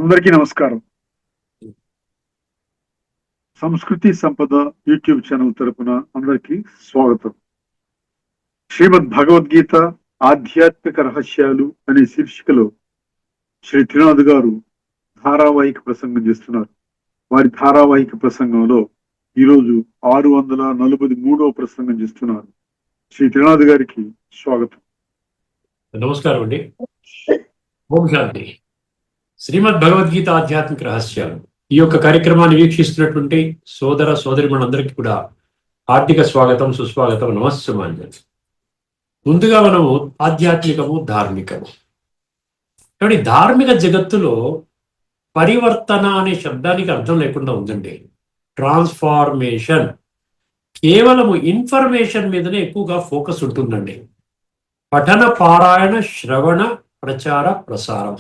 అందరికీ నమస్కారం. సంస్కృతి సంపద యూట్యూబ్ ఛానల్ తరపున అందరికీ స్వాగతం. శ్రీమద్ భగవద్గీత ఆధ్యాత్మిక రహస్యాలు అనే శీర్షికలో శ్రీ త్రినాథ్ గారు ధారావాహిక ప్రసంగం చేస్తున్నారు. వారి ధారావాహిక ప్రసంగంలో ఈరోజు 643వ ప్రసంగం చేస్తున్నారు. శ్రీ త్రినాథ్ గారికి స్వాగతం. నమస్కారం అండి. ఓం శాంతి. శ్రీమద్ భగవద్గీత ఆధ్యాత్మిక రహస్యాలు ఈ యొక్క కార్యక్రమాన్ని వీక్షిస్తున్నటువంటి సోదర సోదరిమణులందరికీ కూడా హార్దిక స్వాగతం, సుస్వాగతం, నమస్సుమాంజలి. ముందుగా మనము ఆధ్యాత్మికము, ధార్మికము. కాబట్టి ధార్మిక జగత్తులో పరివర్తన అనే శబ్దానికి అర్థం లేకుండా ఉందండి. ట్రాన్స్ఫార్మేషన్, కేవలము ఇన్ఫర్మేషన్ మీదనే ఎక్కువగా ఫోకస్ ఉంటుందండి. పఠన, పారాయణ, శ్రవణ, ప్రచార, ప్రసారం.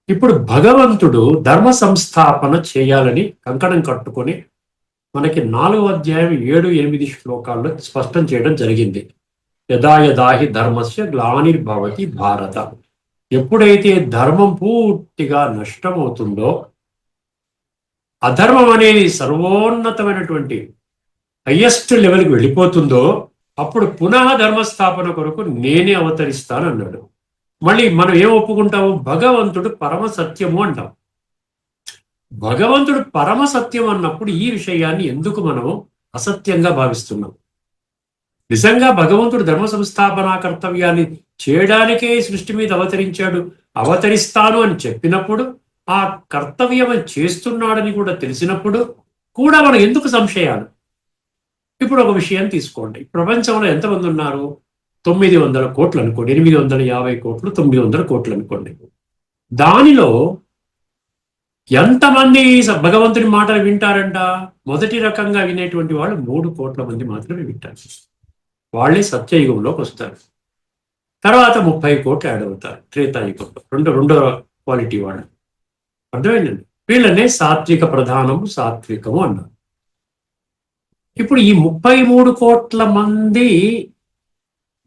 ఇప్పుడు భగవంతుడు ధర్మ సంస్థాపన చేయాలని కంకణం కట్టుకొని మనకి 4వ అధ్యాయం 7, 8 శ్లోకాల్లో స్పష్టం చేయడం జరిగింది. యదా యదాహి ధర్మస్య గ్లానిర్భవతి భారత. ఎప్పుడైతే ధర్మం పూర్తిగా నష్టమవుతుందో, అధర్మం అనేది సర్వోన్నతమైనటువంటి హయ్యెస్ట్ లెవెల్కి వెళ్ళిపోతుందో, అప్పుడు పునః ధర్మస్థాపన కొరకు నేనే అవతరిస్తాను అన్నాడు. మళ్ళీ మనం ఏం ఒప్పుకుంటాము? భగవంతుడు పరమ సత్యము అంటాం. భగవంతుడు పరమ సత్యం అన్నప్పుడు ఈ విషయాన్ని ఎందుకు మనం అసత్యంగా భావిస్తున్నాం? నిజంగా భగవంతుడు ధర్మ సంస్థాపన కర్తవ్యాన్ని చేయడానికే సృష్టి మీద అవతరించాడు. అవతరిస్తాను అని చెప్పినప్పుడు, ఆ కర్తవ్యం చేస్తున్నాడని కూడా తెలిసినప్పుడు కూడా మనం ఎందుకు సంశయాలు? ఇప్పుడు ఒక విషయం తీసుకోండి. ప్రపంచంలో ఎంతమంది ఉన్నారు? 900 కోట్లు అనుకోండి, 850 కోట్లు, 900 కోట్లు అనుకోండి. దానిలో ఎంతమంది భగవంతుని మాటలు వింటారంట? మొదటి రకంగా వినేటువంటి వాళ్ళు 3 కోట్ల మంది మాత్రమే వింటారు. వాళ్ళే సత్యయుగంలోకి వస్తారు. తర్వాత 30 కోట్లు యాడ్ అవుతారు త్రేతాయుగంలో, రెండో క్వాలిటీ వాళ్ళు. అర్థమైందండి? వీళ్ళనే సాత్విక ప్రధానము, సాత్వికము అన్నారు. ఇప్పుడు ఈ 33 కోట్ల మంది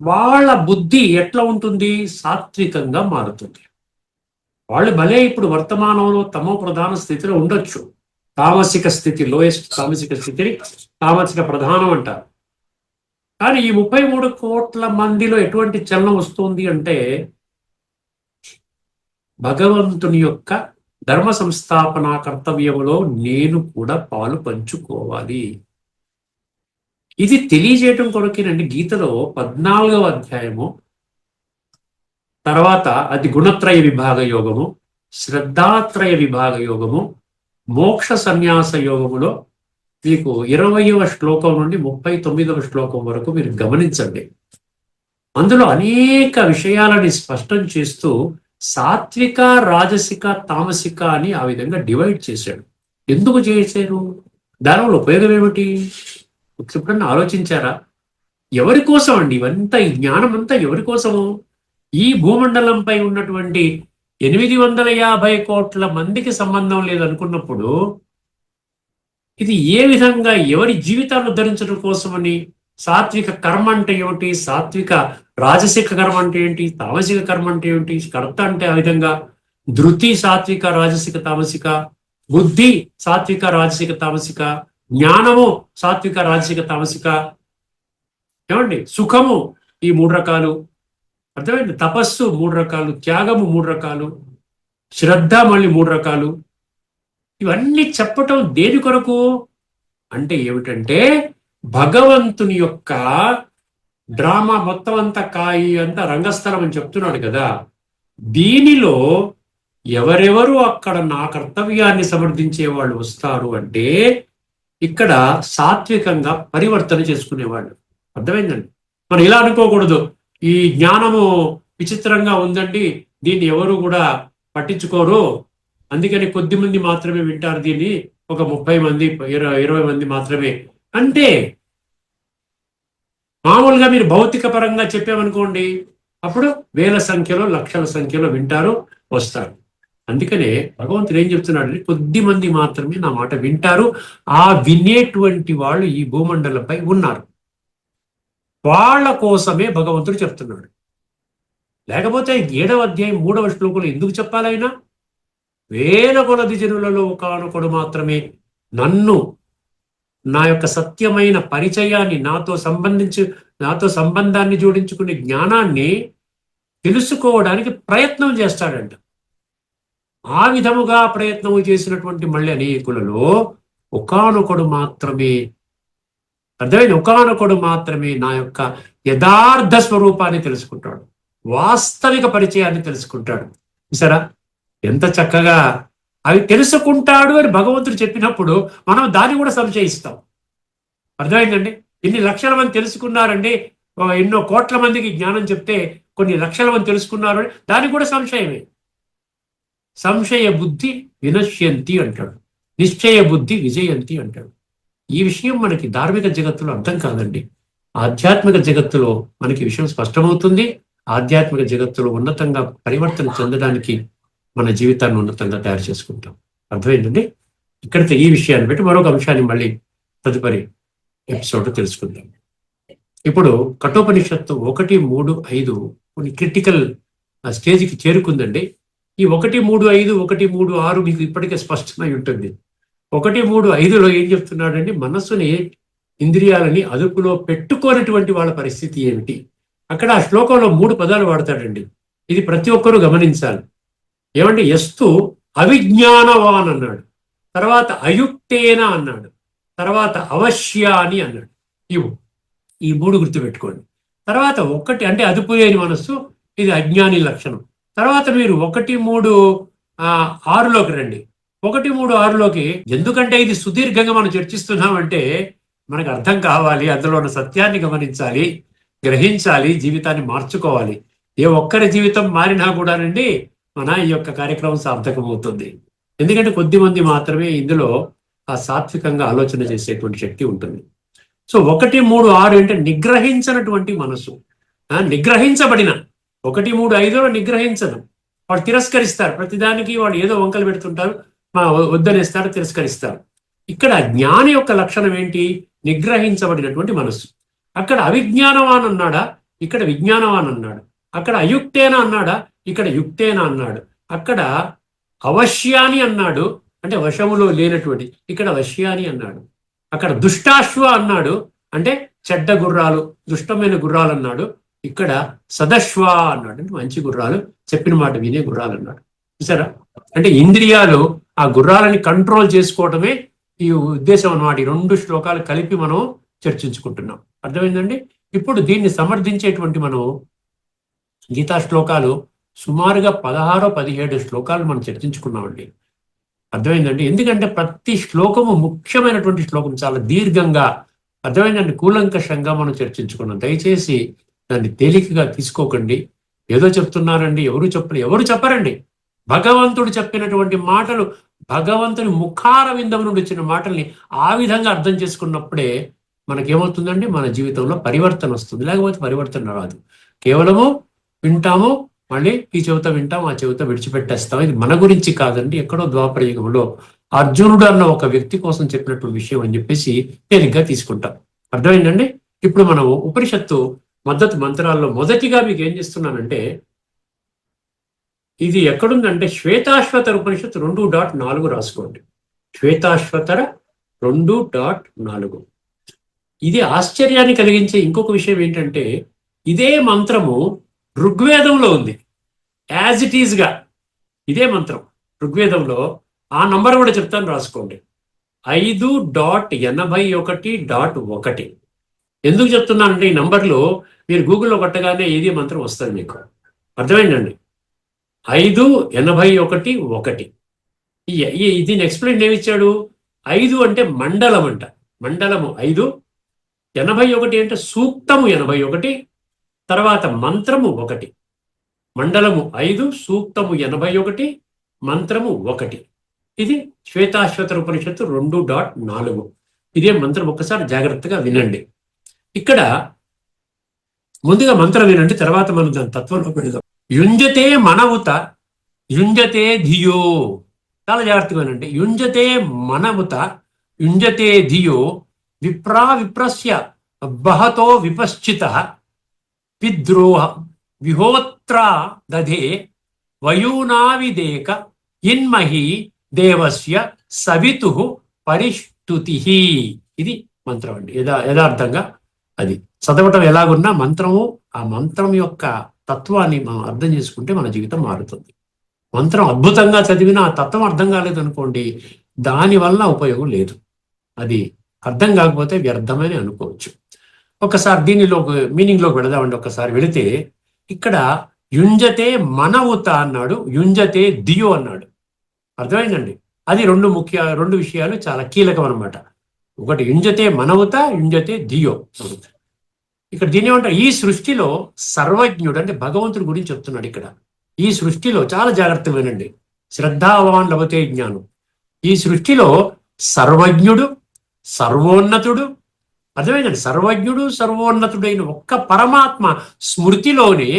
వాళ్ళ బుద్ధి ఎట్లా ఉంటుంది? సాత్వికంగా మారుతుంది. వాళ్ళు భలే ఇప్పుడు వర్తమానంలో తమో ప్రధాన స్థితిలో ఉండొచ్చు. తామసిక స్థితి, లోయెస్ట్ తామసిక స్థితిని తామసిక ప్రధానం అంటారు. కానీ ఈ 33 కోట్ల మందిలో ఎటువంటి చలనం వస్తుంది అంటే, భగవంతుని యొక్క ధర్మ సంస్థాపన కర్తవ్యంలో నేను కూడా పాలు పంచుకోవాలి. ఇది తెలియజేయటం కొరకేనండి గీతలో 14వ అధ్యాయము తర్వాత అది గుణత్రయ విభాగ యోగము, శ్రద్ధాత్రయ విభాగ యోగము, మోక్ష సన్యాస యోగములో మీకు 20వ శ్లోకం నుండి 39వ శ్లోకం వరకు మీరు గమనించండి. అందులో అనేక విషయాలని స్పష్టం చేస్తూ సాత్విక, రాజసిక, తామసిక అని ఆ విధంగా డివైడ్ చేశాడు. ఎందుకు చేశారు? దానివల్ల ఉపయోగం ఏమిటి? ఎప్పుడన్నా ఆలోచించారా? ఎవరి కోసం అండి ఇవంతా? ఈ జ్ఞానం అంతా ఎవరి కోసము? ఈ భూమండలంపై ఉన్నటువంటి 850 కోట్ల మందికి సంబంధం లేదనుకున్నప్పుడు, ఇది ఏ విధంగా ఎవరి జీవితాన్ని ఉద్ధరించడం కోసమని? సాత్విక కర్మ అంటే ఏమిటి? సాత్విక రాజసిక కర్మ అంటే ఏంటి? తామసిక కర్మ అంటే ఏమిటి? కర్త అంటే ఆ విధంగా ధృతి సాత్విక, రాజసిక, తామసిక, బుద్ధి సాత్విక, రాజసిక, తామసిక, జ్ఞానము సాత్విక, రాజసిక, తామసిక, ఏమండి సుఖము ఈ 3 రకాలు, అర్థమైంది? తపస్సు 3 రకాలు, త్యాగము 3 రకాలు, శ్రద్ధ మళ్ళీ 3 రకాలు. ఇవన్నీ చెప్పటం దేని కొరకు అంటే ఏమిటంటే, భగవంతుని యొక్క డ్రామా మొత్తం అంతా కాయి అంతా రంగస్థలం అని చెప్తున్నాడు కదా. దీనిలో ఎవరెవరు అక్కడ నా కర్తవ్యాన్ని సమర్థించే వాళ్ళు వస్తారు అంటే, ఇక్కడ సాత్వికంగా పరివర్తన చేసుకునేవాళ్ళు. అర్థమైందండి? మనం ఇలా అనుకోకూడదు, ఈ జ్ఞానము విచిత్రంగా ఉందండి, దీన్ని ఎవరు కూడా పట్టించుకోరు, అందుకని కొద్ది మంది మాత్రమే వింటారు దీన్ని, ఒక 30 మంది 20 మంది మాత్రమే అంటే. మామూలుగా మీరు భౌతిక పరంగా చెప్పామనుకోండి, అప్పుడు వేల సంఖ్యలో, లక్షల సంఖ్యలో వింటారు, వస్తారు. అందుకనే భగవంతుడు ఏం చెప్తున్నాడు? కొద్ది మంది మాత్రమే నా మాట వింటారు. ఆ వినేటువంటి వాళ్ళు ఈ భూమండలంపై ఉన్నారు. వాళ్ళ కోసమే భగవంతుడు చెప్తున్నాడు. లేకపోతే 7వ అధ్యాయం 3వ శ్లోకంలో ఎందుకు చెప్పాలైనా? వేల కొలది జనులలో ఒకానొకడు మాత్రమే నన్ను, నా యొక్క సత్యమైన పరిచయాన్ని, నాతో సంబంధాన్ని జోడించుకునే జ్ఞానాన్ని తెలుసుకోవడానికి ప్రయత్నం చేస్తాడంట. ఆ విధముగా ప్రయత్నము చేసినటువంటి మళ్ళీ అనేకులలో ఒకానొకడు మాత్రమే, అర్థమైన ఒకానొకడు మాత్రమే నా యొక్క యథార్థ స్వరూపాన్ని తెలుసుకుంటాడు, వాస్తవిక పరిచయాన్ని తెలుసుకుంటాడు. చూసారా ఎంత చక్కగా అవి తెలుసుకుంటాడు అని భగవంతుడు చెప్పినప్పుడు మనం దాన్ని కూడా సంశయిస్తాం. అర్థమైందండి? ఇన్ని లక్షల మంది తెలుసుకున్నారండి, ఎన్నో కోట్ల మందికి జ్ఞానం చెప్తే కొన్ని లక్షల మంది తెలుసుకున్నారు, దానికి కూడా సంశయమే. సంశయ బుద్ధి వినశ్యంతి అంటాడు, నిశ్చయ బుద్ధి విజయంతి అంటాడు. ఈ విషయం మనకి ధార్మిక జగత్తులో అర్థం కాదండి. ఆధ్యాత్మిక జగత్తులో మనకి విషయం స్పష్టమవుతుంది. ఆధ్యాత్మిక జగత్తులో ఉన్నతంగా పరివర్తన చెందడానికి మన జీవితాన్ని ఉన్నతంగా తయారు చేసుకుంటాం. అర్థమైందండి? ఇక్కడితో ఈ విషయాన్ని పెట్టి మరొక అంశాన్ని మళ్ళీ తదుపరి ఎపిసోడ్ తెలుసుకుందాం. ఇప్పుడు కఠోపనిషత్తు 1, 3, 5 కొన్ని క్రిటికల్ స్టేజ్కి చేరుకుందండి. ఈ 1, 3, 5, 1, 3, 6 మీకు ఇప్పటికే స్పష్టమై ఉంటుంది. 1, 3, 5లో ఏం చెప్తున్నాడండి? మనస్సుని, ఇంద్రియాలని అదుపులో పెట్టుకోనటువంటి వాళ్ళ పరిస్థితి ఏమిటి? అక్కడ ఆ శ్లోకంలో 3 పదాలు వాడతాడండి. ఇది ప్రతి ఒక్కరూ గమనించాలి. ఏమంటే ఎస్తు అవిజ్ఞానవాన్ అన్నాడు, తర్వాత అయుక్తేన అన్నాడు, తర్వాత అవశ్యాని అన్నాడు. ఈ 3 గుర్తుపెట్టుకోండి. తర్వాత 1 అంటే అదుపు లేని మనస్సు, ఇది అజ్ఞాని లక్షణం. తర్వాత మీరు 1, 3, 6లోకి రండి. 1, 3, 6లోకి ఎందుకంటే ఇది సుదీర్ఘంగా మనం చర్చిస్తున్నామంటే మనకు అర్థం కావాలి, అందులో ఉన్న సత్యాన్ని గమనించాలి, గ్రహించాలి, జీవితాన్ని మార్చుకోవాలి. ఏ ఒక్కరి జీవితం మారినా కూడానండి మన ఈ యొక్క కార్యక్రమం సార్థకం అవుతుంది. ఎందుకంటే కొద్ది మంది మాత్రమే ఇందులో ఆ సాత్వికంగా ఆలోచన చేసేటువంటి శక్తి ఉంటుంది. సో 1, 3, 6 అంటే నిగ్రహించినటువంటి మనసు, నిగ్రహించబడిన 1, 3, 5లో నిగ్రహించదు. వాళ్ళు తిరస్కరిస్తారు, ప్రతిదానికి వాళ్ళు ఏదో వంకలు పెడుతుంటారు, వద్దనేస్తారు, తిరస్కరిస్తారు. ఇక్కడ జ్ఞాని యొక్క లక్షణం ఏంటి? నిగ్రహించబడినటువంటి మనస్సు. అక్కడ అవిజ్ఞానవాన్ అన్నాడా, ఇక్కడ విజ్ఞానవాన్ అన్నాడు. అక్కడ అయుక్తేన అన్నాడా, ఇక్కడ యుక్తేన అన్నాడు. అక్కడ అవశ్యాని అన్నాడు, అంటే వశములో లేనటువంటి, ఇక్కడ వశ్యాని అన్నాడు. అక్కడ దుష్టాశ్వ అన్నాడు, అంటే చెడ్డ గుర్రాలు, దుష్టమైన గుర్రాలు అన్నాడు. ఇక్కడ సదశ్వ అన్నాడు, అంటే మంచి గుర్రాలు, చెప్పిన మాట వినే గుర్రాలు అన్నాడు. చూసారా? అంటే ఇంద్రియాలు ఆ గుర్రాలని కంట్రోల్ చేసుకోవటమే ఈ ఉద్దేశం అన్నమాట. ఈ 2 శ్లోకాలు కలిపి మనం చర్చించుకుంటున్నాం. అర్థమైందండి? ఇప్పుడు దీన్ని సమర్థించేటువంటి మనం గీతా శ్లోకాలు సుమారుగా 16, 17 శ్లోకాలు మనం చర్చించుకున్నామండి. అర్థమైందండి? ఎందుకంటే ప్రతి శ్లోకము ముఖ్యమైనటువంటి శ్లోకం, చాలా దీర్ఘంగా, అర్థమైందండి, కూలంకషంగా మనం చర్చించుకున్నాం. దయచేసి దాన్ని తేలికగా తీసుకోకండి. ఏదో చెప్తున్నారండి, ఎవరు చెప్పరండి. భగవంతుడు చెప్పినటువంటి మాటలు, భగవంతుని ముఖార విందం నుండి వచ్చిన మాటల్ని ఆ విధంగా అర్థం చేసుకున్నప్పుడే మనకేమవుతుందండి, మన జీవితంలో పరివర్తన వస్తుంది. లేకపోతే పరివర్తన రాదు. కేవలము వింటాము, మళ్ళీ ఈ చెవిత వింటాం, ఆ చెవిత విడిచిపెట్టేస్తాం. ఇది మన గురించి కాదండి, ఎక్కడో ద్వాపర యుగంలో అర్జునుడు అన్న ఒక వ్యక్తి కోసం చెప్పినటువంటి విషయం అని చెప్పేసి తేలిగ్గా తీసుకుంటాం. అర్థమైందండి? ఇప్పుడు మనం ఉపనిషత్తు మద్దతు మంత్రాల్లో మొదటిగా మీకు ఏం చేస్తున్నానంటే, ఇది ఎక్కడుందంటే శ్వేతాశ్వతర ఉపనిషత్తు 2.4 రాసుకోండి. శ్వేతాశ్వతర 2.4. ఇది ఆశ్చర్యాన్ని కలిగించే ఇంకొక విషయం ఏంటంటే, ఇదే మంత్రము ఋగ్వేదంలో ఉంది, యాజ్ ఇట్ ఈజ్ గా. ఇదే మంత్రం ఋగ్వేదంలో, ఆ నంబర్ కూడా చెప్తాను, రాసుకోండి. 5.81.1. ఎందుకు చెప్తున్నానంటే ఈ నంబర్లు మీరు గూగుల్లో కొట్టగానే ఏది మంత్రం వస్తుంది మీకు. అర్థమైందండి? 5.81.1. దీన్ని ఎక్స్ప్లెయిన్ ఏమిచ్చాడు? 5 అంటే మండలం అంట, మండలము 5. 81 అంటే సూక్తము 81, తర్వాత మంత్రము 1. మండలము 5, సూక్తము 81, మంత్రము 1. ఇది శ్వేతాశ్వతర ఉపనిషత్తు 2.4. ఇదే మంత్రం. ఒక్కసారి జాగ్రత్తగా వినండి. ఇక్కడ ముందుగా మంత్రం వినండి, తర్వాత మనం దాని తత్వంలో పెడదాం. యుంజతే మనవుత యుంజతే ధియో. చాలా జాగ్రత్తగా వినండి. యుంజతే మనవుత యుంజతే ధియో విప్రస్య బహతో విపశ్చిత విద్రోహ విహోత్ర దధే వయూనావిదేక ఇన్మహి దేవస్య సవితు పరిష్టుతి. ఇది మంత్రం అండి. యథార్థంగా అది చదవటం ఎలాగున్నా మంత్రము, ఆ మంత్రం యొక్క తత్వాన్ని మనం అర్థం చేసుకుంటే మన జీవితం మారుతుంది. మంత్రం అద్భుతంగా చదివినా ఆ తత్వం అర్థం కాలేదనుకోండి, దానివల్ల ఉపయోగం లేదు. అది అర్థం కాకపోతే వ్యర్థమని అనుకోవచ్చు. ఒకసారి మీనింగ్లోకి వెళదామండి. ఒకసారి వెళితే ఇక్కడ యుంజతే మనవుత అన్నాడు, యుంజతే దియో అన్నాడు. అర్థమైందండి? అది రెండు విషయాలు చాలా కీలకం అనమాట. ఒకటి యుంజతే మనవుత, యుంజతే దియో. ఇక్కడ దీని ఏమంటారు? ఈ సృష్టిలో సర్వజ్ఞుడు అంటే భగవంతుడి గురించి చెప్తున్నాడు. ఇక్కడ ఈ సృష్టిలో చాలా జాగ్రత్తగా వినండి, శ్రద్ధావాన్ లభతే జ్ఞానం. ఈ సృష్టిలో సర్వజ్ఞుడు, సర్వోన్నతుడు, అర్థమైందండి? సర్వజ్ఞుడు సర్వోన్నతుడైన ఒక్క పరమాత్మ స్మృతిలోనే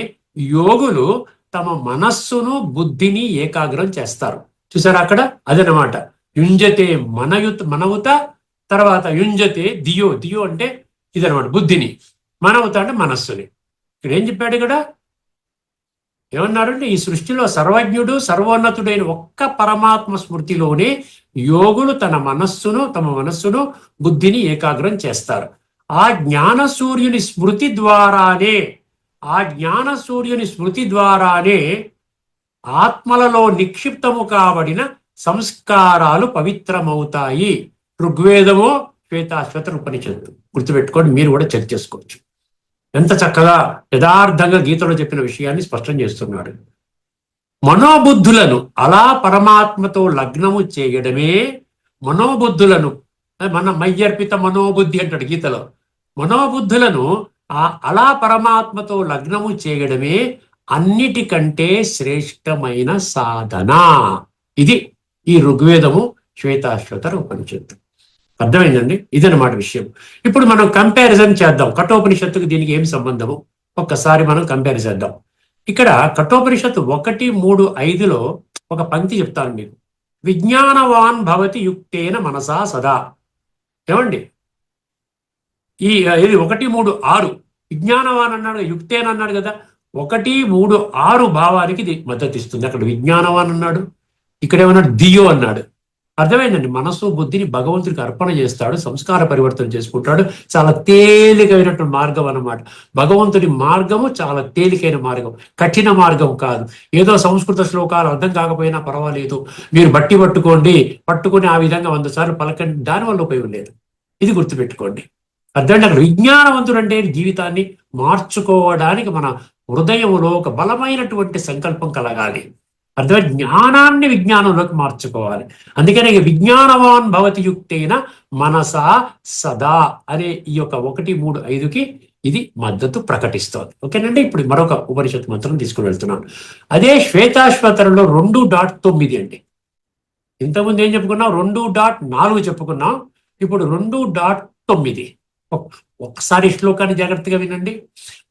యోగులు తమ మనస్సును బుద్ధిని ఏకాగ్రం చేస్తారు. చూసారా అక్కడ? అదనమాట. యుంజతే మనవుత, తర్వాత యుంజతే దియో. దియో అంటే ఇదనమాట, బుద్ధిని. మనవుత అంటే మనస్సుని. ఇక్కడ ఏం చెప్పాడు? ఇక్కడ ఏమన్నారంటే ఈ సృష్టిలో సర్వజ్ఞుడు సర్వోన్నతుడైన ఒక్క పరమాత్మ స్మృతిలోనే యోగులు తమ మనస్సును బుద్ధిని ఏకాగ్రం చేస్తారు. ఆ జ్ఞాన సూర్యుని స్మృతి ద్వారానే ఆత్మలలో నిక్షిప్తము కాబడిన సంస్కారాలు పవిత్రమవుతాయి. ఋగ్వేదము, శ్వేతాశ్వతర ఉపనిషత్తు. గుర్తుపెట్టుకోండి, మీరు కూడా చెక్ చేసుకోవచ్చు. ఎంత చక్కగా యథార్థంగా గీతలో చెప్పిన విషయాన్ని స్పష్టం చేస్తున్నాడు. మనోబుద్ధులను అలా పరమాత్మతో లగ్నము చేయడమే, మనోబుద్ధులను మయ్యర్పిత మనోబుద్ధి అంటాడు గీతలో. మనోబుద్ధులను అలా పరమాత్మతో లగ్నము చేయడమే అన్నిటికంటే శ్రేష్టమైన సాధన. ఇది ఈ ఋగ్వేదము, శ్వేతాశ్వతర ఉపనిషత్తు. అర్థమైందండి? ఇదన్నమాట విషయం. ఇప్పుడు మనం కంపారిజన్ చేద్దాం. కఠోపనిషత్తుకు దీనికి ఏమి సంబంధము ఒక్కసారి మనం కంపేర్ చేద్దాం. ఇక్కడ కఠోపనిషత్తు 1:3-5లో ఒక పంక్తి చెప్తాను మీకు. విజ్ఞానవాన్ భవతి యుక్తేన మనసా సదా. ఏమండి? ఇది 1:3-6 విజ్ఞానవాన్ అన్నాడు, యుక్తేన అన్నాడు కదా. 1:3-6 భావానికి ఇది మద్దతు ఇస్తుంది. అక్కడ విజ్ఞానవాన్ అన్నాడు, ఇక్కడ ఏమన్నాడు? దియో అన్నాడు. అర్థమైందండి? మనస్సు బుద్ధిని భగవంతుడికి అర్పణ చేస్తాడు, సంస్కార పరివర్తన చేసుకుంటాడు. చాలా తేలికైనటువంటి మార్గం అన్నమాట. భగవంతుడి మార్గము చాలా తేలికైన మార్గం, కఠిన మార్గం కాదు. ఏదో సంస్కృత శ్లోకాలు అర్థం కాకపోయినా పర్వాలేదు, మీరు పట్టుకొని ఆ విధంగా 100 సార్లు పలకండి, దానివల్ల ఉపయోగం లేదు. ఇది గుర్తుపెట్టుకోండి. అర్థం? అక్కడ విజ్ఞానవంతుడు అంటే జీవితాన్ని మార్చుకోవడానికి మన హృదయంలో ఒక బలమైనటువంటి సంకల్పం కలగాలి. అర్థం? జ్ఞానాన్ని విజ్ఞానంలోకి మార్చుకోవాలి. అందుకనే విజ్ఞానవాన్ భవతి యుక్తేన మనసా సదా అనే ఈ యొక్క 1:3-5కి ఇది మద్దతు ప్రకటిస్తోంది. ఓకేనండి? ఇప్పుడు మరొక ఉపనిషత్తు మంత్రం తీసుకుని వెళ్తున్నాను. అదే శ్వేతాశ్వతరంలో 2.9 అండి. ఇంతకుముందు ఏం చెప్పుకున్నాం? 2.4 చెప్పుకున్నాం. ఇప్పుడు 2.9. ఒక్కసారి శ్లోకాన్ని జాగ్రత్తగా వినండి.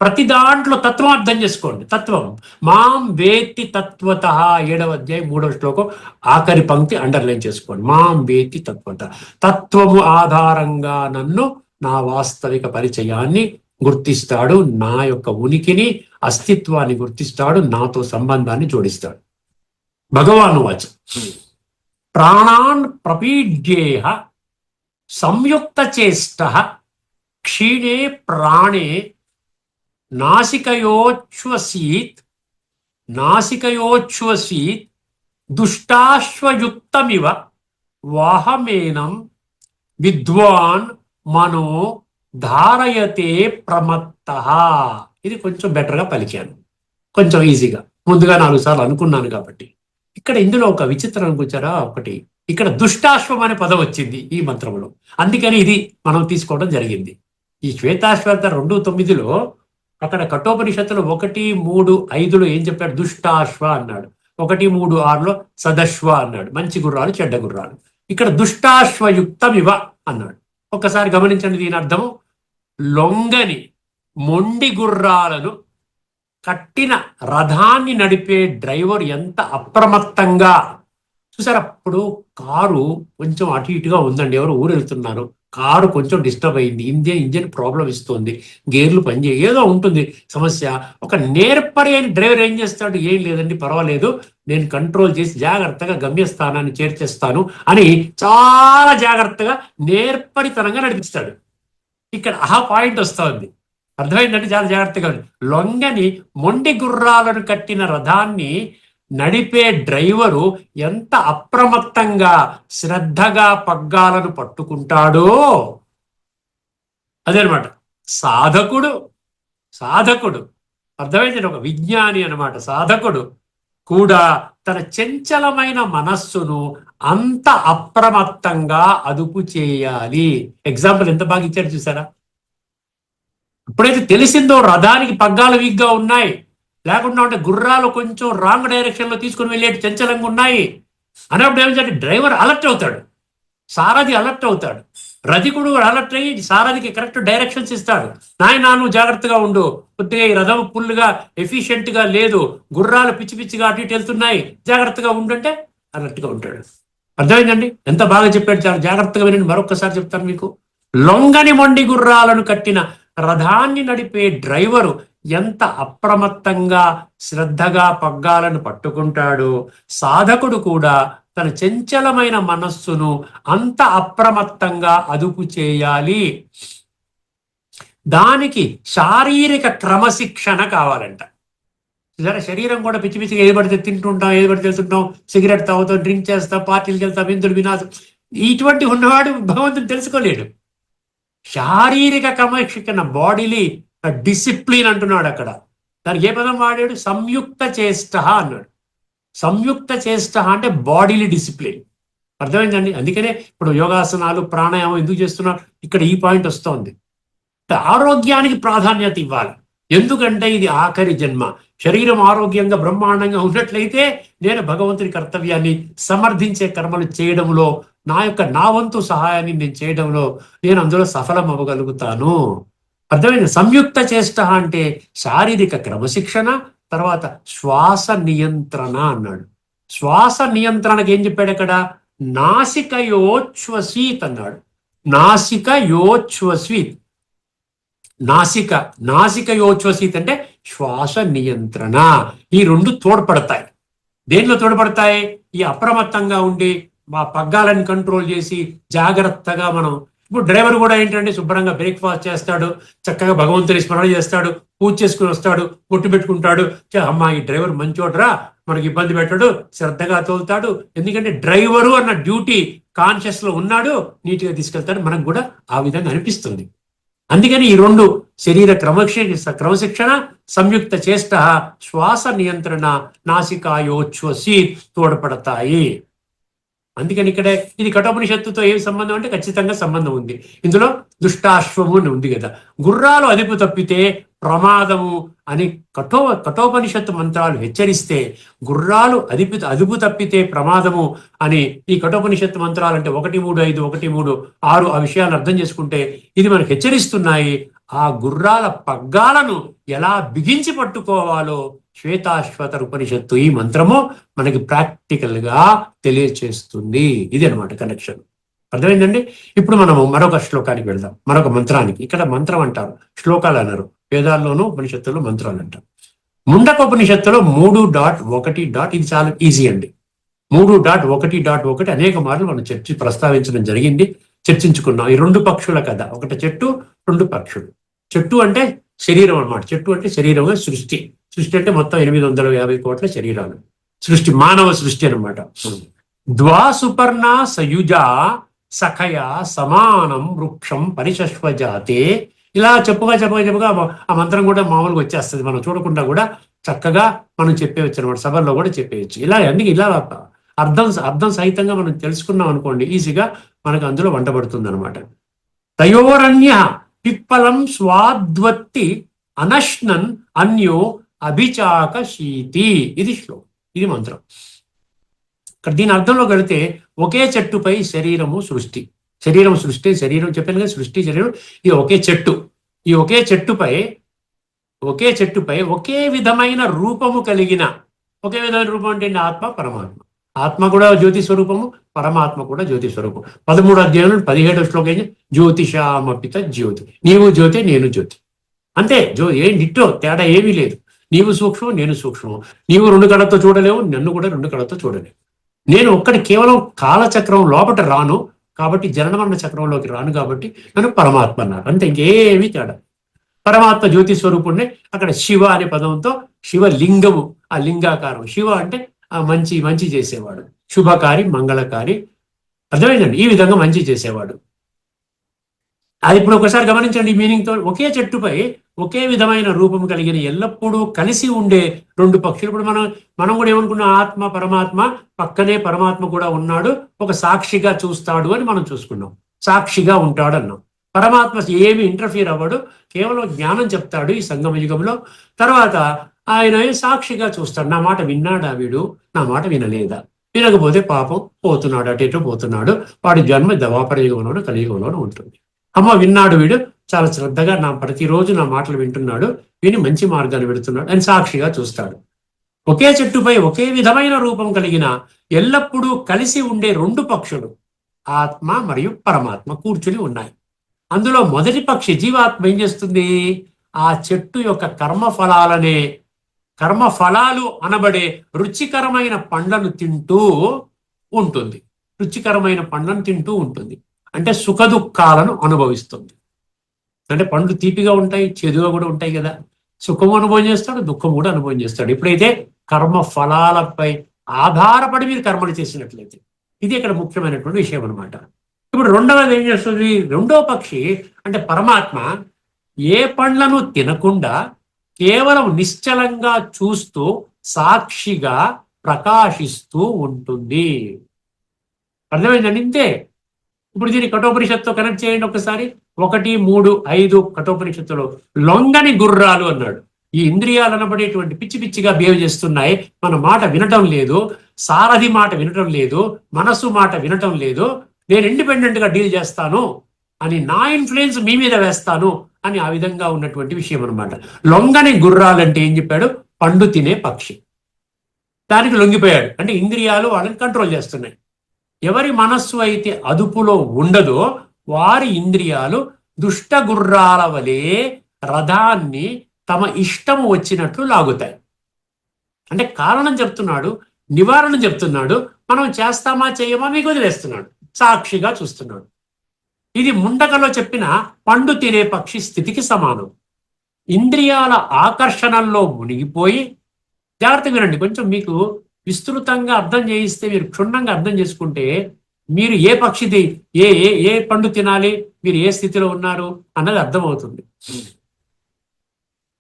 ప్రతి దాంట్లో తత్వం అర్థం చేసుకోండి. తత్వం మాం వేత్తి తత్వత, 7వ అధ్యాయం 3వ శ్లోకం ఆఖరి పంక్తి అండర్లైన్ చేసుకోండి. మాం వేత్తి తత్వత. తత్వము ఆధారంగా నన్ను, నా వాస్తవిక పరిచయాన్ని గుర్తిస్తాడు, నా యొక్క ఉనికిని, అస్తిత్వాన్ని గుర్తిస్తాడు, నాతో సంబంధాన్ని జోడిస్తాడు. భగవాను వాచ ప్రాణాన్ ప్రపీడ్యేహ సంయుక్త చేష్ట క్షీణే ప్రాణే నాసికయోచ్ఛ్వసీత్ దుష్టాశ్వయుక్తమివ వాహమేనం విద్వాన్ మనో ధారయతే ప్రమత్తః. ఇది కొంచెం బెటర్గా పలికాను, కొంచెం ఈజీగా. ముందుగా 4 సార్లు అనుకున్నాను కాబట్టి. ఇక్కడ ఇందులో ఒక విచిత్రం కూర్చారా ఒకటి. ఇక్కడ దుష్టాశ్వం అనే పదం వచ్చింది ఈ మంత్రంలో, అందుకని ఇది మనం తీసుకోవడం జరిగింది. ఈ శ్వేతాశ్వత 2:9లో అక్కడ కఠోపనిషత్తులో 1:3-5లో ఏం చెప్పాడు? దుష్టాశ్వ అన్నాడు. 1:3-6లో సదశ్వ అన్నాడు, మంచి గుర్రాలు చెడ్డ గుర్రాలు. ఇక్కడ దుష్టాశ్వయుక్తమివ అన్నాడు. ఒక్కసారి గమనించండి దీని అర్థము. లొంగని మొండి గుర్రాలను కట్టిన రథాన్ని నడిపే డ్రైవర్ ఎంత అప్రమత్తంగా చూసారు. అప్పుడు కారు కొంచెం అటు ఇటుగా ఉందండి, ఎవరు ఊరు వెళ్తున్నారు, కారు కొంచెం డిస్టర్బ్ అయింది, ఇంజన్ ప్రాబ్లం ఇస్తుంది, గేర్లు పనిచేయ, ఏదో ఉంటుంది సమస్య. ఒక నేర్పరి అయిన డ్రైవర్ ఏం చేస్తాడు, ఏం లేదండి పర్వాలేదు, నేను కంట్రోల్ చేసి జాగ్రత్తగా గమ్యస్థానాన్ని చేర్చేస్తాను అని చాలా జాగ్రత్తగా నేర్పరితనంగా నడిపిస్తాడు. ఇక్కడ ఆ పాయింట్ వస్తుంది, అర్థమైందంటే చాలా జాగ్రత్తగా. లొంగని మొండి గుర్రాలను కట్టిన రథాన్ని నడిపే డ్రైవరు ఎంత అప్రమత్తంగా శ్రద్ధగా పగ్గాలను పట్టుకుంటాడో, అదేనమాట సాధకుడు. సాధకుడు అర్థమైంది, ఒక విజ్ఞాని అనమాట. సాధకుడు కూడా తన చంచలమైన మనస్సును అంత అప్రమత్తంగా అదుపు చేయాలి. ఎగ్జాంపుల్ ఎంత బాగా ఇచ్చారు చూసారా? ఎప్పుడైతే తెలిసిందో రథానికి పగ్గాలు వీక్గా ఉన్నాయి, లేకుండా ఉంటే గుర్రాలు కొంచెం రాంగ్ డైరెక్షన్ లో తీసుకుని వెళ్ళేటి చంచలంగా ఉన్నాయి అన్నప్పుడు ఏమిటంటే డ్రైవర్ అలర్ట్ అవుతాడు, సారథి అలర్ట్ అవుతాడు, రథికుడు అలర్ట్ అయ్యి సారథికి కరెక్ట్ డైరెక్షన్స్ ఇస్తాడు. నాయనా నువ్వు జాగ్రత్తగా ఉండు, కొద్దిగా ఈ రథం ఫుల్గా ఎఫిషియెంట్ గా లేదు, గుర్రాలు పిచ్చి పిచ్చిగా అటు ఇటు వెళ్తున్నాయి, జాగ్రత్తగా ఉండంటే అలర్ట్ గా ఉంటాడు. అర్థమైందండి? ఎంత బాగా చెప్పాడు, చాలా జాగ్రత్తగా వినండి, మరొకసారి చెప్తాను మీకు. లొంగని మొండి గుర్రాలను కట్టిన రథాన్ని నడిపే డ్రైవరు ఎంత అప్రమత్తంగా శ్రద్ధగా పగ్గాలను పట్టుకుంటాడో, సాధకుడు కూడా తన చంచలమైన మనస్సును అంత అప్రమత్తంగా అదుపు చేయాలి. దానికి శారీరక క్రమశిక్షణ కావాలంట. సరే, శరీరం కూడా పిచ్చి పిచ్చిగా ఏది పడితే తింటుంటాం, ఏది పడితే వెళ్తుంటాం, సిగరెట్ తాగుతాం, డ్రింక్ చేస్తాం, పార్టీలకు వెళ్తాం, విందులు వినాశం, ఇటువంటి ఉన్నవాడు భగవంతుని తెలుసుకోలేడు. శారీరక క్రమశిక్షణ, బాడీలీ డిసిప్లిన్ అంటున్నాడు అక్కడ. దానికి ఏ పదం వాడాడు? సంయుక్త చేష్ట అన్నాడు. సంయుక్త చేష్ట అంటే బాడీలీ డిసిప్లిన్. అర్థమైందండి? అందుకనే ఇప్పుడు యోగాసనాలు ప్రాణాయామం ఎందుకు చేస్తున్నారు, ఇక్కడ ఈ పాయింట్ వస్తుంది. ఆరోగ్యానికి ప్రాధాన్యత ఇవ్వాలి, ఎందుకంటే ఇది ఆఖరి జన్మ. శరీరం ఆరోగ్యంగా బ్రహ్మాండంగా ఉన్నట్లయితే నేను భగవంతుని కర్తవ్యాన్ని సమర్థించే కర్మలు చేయడంలో, నా వంతు సహాయాన్ని నేను చేయడంలో నేను అందులో సఫలం అవ్వగలుగుతాను. అర్థమైంది? సంయుక్త చేష్ట అంటే శారీరక క్రమశిక్షణ, తర్వాత శ్వాస నియంత్రణ అన్నాడు. శ్వాస నియంత్రణకి ఏం చెప్పాడు అక్కడ? నాసికయోచ్ఛ్వసీత్ అన్నాడు. నాసికయోచ్ఛ్వసీత్, నాసికయోచ్ఛ్వసీత్ అంటే శ్వాస నియంత్రణ. ఈ రెండు తోడ్పడతాయి. దేనిలో తోడ్పడతాయి? ఈ అప్రమత్తంగా ఉండి మా పగ్గాలను కంట్రోల్ చేసి జాగ్రత్తగా మనం. ఇప్పుడు డ్రైవర్ కూడా ఏంటంటే శుభ్రంగా బ్రేక్ఫాస్ట్ చేస్తాడు, చక్కగా భగవంతుని స్మరణ చేస్తాడు, పూజ చేసుకుని వస్తాడు, బొట్టు పెట్టుకుంటాడు. అమ్మా ఈ డ్రైవర్ మంచోడ్రా, మనకి ఇబ్బంది పెట్టాడు, శ్రద్ధగా తోలుతాడు, ఎందుకంటే డ్రైవరు అన్న డ్యూటీ కాన్షియస్ లో ఉన్నాడు, నీట్గా తీసుకెళ్తాడు. మనకు కూడా ఆ విధంగా అనిపిస్తుంది. అందుకని ఈ రెండు, శరీర క్రమశిక్షణ, సంయుక్త చేష్ట, శ్వాస నియంత్రణ, నాసికాయోచ్ఛ్వసీత్ తోడ్పడతాయి. అందుకని ఇక్కడ ఇది కఠోపనిషత్తుతో ఏం సంబంధం అంటే ఖచ్చితంగా సంబంధం ఉంది. ఇందులో దుష్టాశ్వము అని ఉంది కదా, గుర్రాలు అదుపు తప్పితే ప్రమాదము అని కఠోపనిషత్తు మంత్రాలు హెచ్చరిస్తే, గుర్రాలు అదుపు తప్పితే ప్రమాదము అని ఈ కఠోపనిషత్తు మంత్రాలు అంటే 1:3:5, 1:3:6 ఆ విషయాలను అర్థం చేసుకుంటే ఇది మనకు హెచ్చరిస్తున్నాయి. ఆ గుర్రాల పగ్గాలను ఎలా బిగించి పట్టుకోవాలో శ్వేతాశ్వతర ఉపనిషత్తు ఈ మంత్రము మనకి ప్రాక్టికల్ గా తెలియచేస్తుంది. ఇది అనమాట కనెక్షన్. అర్థమైందండి? ఇప్పుడు మనము మరొక శ్లోకానికి వెళ్దాం, మరొక మంత్రానికి. ఇక్కడ మంత్రం అంటారు, శ్లోకాలు అన్నారు. వేదాల్లోనూ ఉపనిషత్తుల్లో మంత్రాలు అంటారు. ముండకోపనిషత్తులో 3.1. ఇది చాలా ఈజీ అండి. 3.1.1 అనేక మార్లు మనం ప్రస్తావించడం జరిగింది, చర్చించుకున్నాం. ఈ రెండు పక్షుల కథ, ఒకటి చెట్టు, రెండు పక్షులు. చెట్టు అంటే శరీరం అన్నమాట. చెట్టు అంటే శరీరంగా సృష్టి. సృష్టి అంటే మొత్తం 850 కోట్ల శరీరాలు సృష్టి, మానవ సృష్టి అనమాట. ద్వాసుపర్ణ సయుజ సఖయ సమానం వృక్షం పరిశశ్వజాతే. ఇలా చెప్పుగా ఆ మంత్రం కూడా మామూలుగా వచ్చేస్తుంది, మనం చూడకుండా కూడా చక్కగా మనం చెప్పేయచ్చు అనమాట, సభల్లో కూడా చెప్పేయచ్చు. అందుకే ఇలా అర్థం సహితంగా మనం తెలుసుకున్నాం అనుకోండి, ఈజీగా మనకు అందులో వంటబడుతుంది అనమాట. తయోరన్య పిప్పలం స్వాద్వత్తి అనశ్నన్ అన్యో అభిచాక శీతి. ఇది శ్లోకం, ఇది మంత్రం. ఇక్కడ దీని అర్థంలోకి వెళితే ఒకే చెట్టుపై శరీరం సృష్టి చెప్పాను కదా, సృష్టి శరీరం. ఇది ఒకే చెట్టు. ఈ ఒకే చెట్టుపై ఒకే విధమైన రూపము కలిగిన, ఒకే విధమైన రూపం అంటే ఆత్మ, పరమాత్మ. ఆత్మ కూడా జ్యోతి స్వరూపము, పరమాత్మ కూడా జ్యోతి స్వరూపం. 13వ అధ్యాయంలో 17వ శ్లోకం ఏంటి? జ్యోతిషామపిత జ్యోతి. నీవు జ్యోతి, నేను జ్యోతి. అంతే. ఏం డిట్టో తేడా ఏమీ లేదు. నీవు సూక్ష్మం, నేను సూక్ష్మం. నీవు 2 కళ్ళతో చూడలేవు, నన్ను కూడా 2 కళ్ళతో చూడలేవు. నేను ఒక్కటి కేవలం కాలచక్రం లోపట రాను కాబట్టి, జననమరణ చక్రంలోకి రాను కాబట్టి నన్ను పరమాత్మ అన్నారు. అంతే, ఇంకేమీ తేడా. పరమాత్మ జ్యోతి స్వరూపుణ్ణి అక్కడ శివ అనే పదంతో శివలింగము, ఆ లింగాకారం. శివ అంటే ఆ మంచి చేసేవాడు, శుభకారి, మంగళకారి. అర్థమైందండి? ఈ విధంగా మంచి చేసేవాడు. అది ఇప్పుడు ఒకసారి గమనించండి. ఈ మీనింగ్తో ఒకే చెట్టుపై ఒకే విధమైన రూపం కలిగిన, ఎల్లప్పుడూ కలిసి ఉండే 2 పక్షులు. ఇప్పుడు మనం కూడా ఏమనుకున్నాం? ఆత్మ పరమాత్మ పక్కనే పరమాత్మ కూడా ఉన్నాడు, ఒక సాక్షిగా చూస్తాడు అని మనం చూసుకున్నాం. సాక్షిగా ఉంటాడు అన్నాం. పరమాత్మ ఏమి ఇంటర్ఫియర్ అవ్వడు, కేవలం జ్ఞానం చెప్తాడు ఈ సంగమ యుగంలో. తర్వాత ఆయన సాక్షిగా చూస్తాడు. నా మాట విన్నాడా వీడు, నా మాట వినలేదా? వినకపోతే పాపం పోతున్నాడు, అటు ఇటు పోతున్నాడు. వాడి జన్మ ద్వాపర యుగంలోనూ కలియుగంలోనూ ఉంటుంది. అమ్మ విన్నాడు వీడు, చాలా శ్రద్ధగా ప్రతిరోజు నా మాటలు వింటున్నాడు, విని మంచి మార్గాన్ని పెడుతున్నాడు అని సాక్షిగా చూస్తాడు. ఒకే చెట్టుపై ఒకే విధమైన రూపం కలిగిన, ఎల్లప్పుడూ కలిసి ఉండే 2 పక్షులు, ఆత్మ మరియు పరమాత్మ కూర్చుని ఉన్నాయి. అందులో మొదటి పక్షి జీవాత్మ ఏం చేస్తుంది? ఆ చెట్టు యొక్క కర్మఫలాలు అనబడే రుచికరమైన పండ్లను తింటూ ఉంటుంది. రుచికరమైన పండ్లను తింటూ ఉంటుంది అంటే సుఖ దుఃఖాలను అనుభవిస్తుంది. అంటే పండ్లు తీపిగా ఉంటాయి, చేదుగా కూడా ఉంటాయి కదా. సుఖం అనుభవం చేస్తాడు, దుఃఖం కూడా అనుభవం చేస్తాడు. ఎప్పుడైతే కర్మ ఫలాలపై ఆధారపడి మీరు కర్మలు చేసినట్లయితే. ఇది ఇక్కడ ముఖ్యమైనటువంటి విషయం అనమాట. ఇప్పుడు రెండవది ఏం చేస్తుంది? 2వ పక్షి అంటే పరమాత్మ ఏ పండ్లను తినకుండా కేవలం నిశ్చలంగా చూస్తూ సాక్షిగా ప్రకాశిస్తూ ఉంటుంది. అర్థమైందండి? ఇంతే. ఇప్పుడు దీన్ని కఠోపనిషత్తుతో కనెక్ట్ చేయండి ఒకసారి. 1, 3, 5 కఠోపనిషత్తులో లొంగని గుర్రాలు అన్నాడు. ఈ ఇంద్రియాలు అనబడేటువంటి పిచ్చిగా బిహేవ్ చేస్తున్నాయి, మన మాట వినటం లేదు, సారథి మాట వినటం లేదు, మనసు మాట వినటం లేదు. నేను ఇండిపెండెంట్ గా డీల్ చేస్తాను అని, నా ఇన్ఫ్లుయెన్స్ మీ మీద వేస్తాను అని, ఆ విధంగా ఉన్నటువంటి విషయం అనమాట. లొంగని గుర్రాలంటే ఏం చెప్పాడు? పండు తినే పక్షి. దానికి లొంగిపోయాడు అంటే ఇంద్రియాలు వాళ్ళని కంట్రోల్ చేస్తున్నాయి. ఎవరి మనస్సు అయితే అదుపులో ఉండదో వారి ఇంద్రియాలు దుష్ట గుర్రాల వలె రథాన్ని తమ ఇష్టము వచ్చినట్లు లాగుతాయి. అంటే కారణం చెప్తున్నాడు, నివారణ చెప్తున్నాడు. మనం చేస్తామా చేయమా మీకు వదిలేస్తున్నాడు, సాక్షిగా చూస్తున్నాడు. ఇది ముండకలో చెప్పిన పండు తినే పక్షి స్థితికి సమానం. ఇంద్రియాల ఆకర్షణల్లో మునిగిపోయి, జాగ్రత్తగా వినండి, కొంచెం మీకు విస్తృతంగా అర్థం చేయిస్తే, మీరు క్షుణ్ణంగా అర్థం చేసుకుంటే మీరు ఏ పక్షిది, ఏ పండు తినాలి, మీరు ఏ స్థితిలో ఉన్నారు అన్నది అర్థమవుతుంది.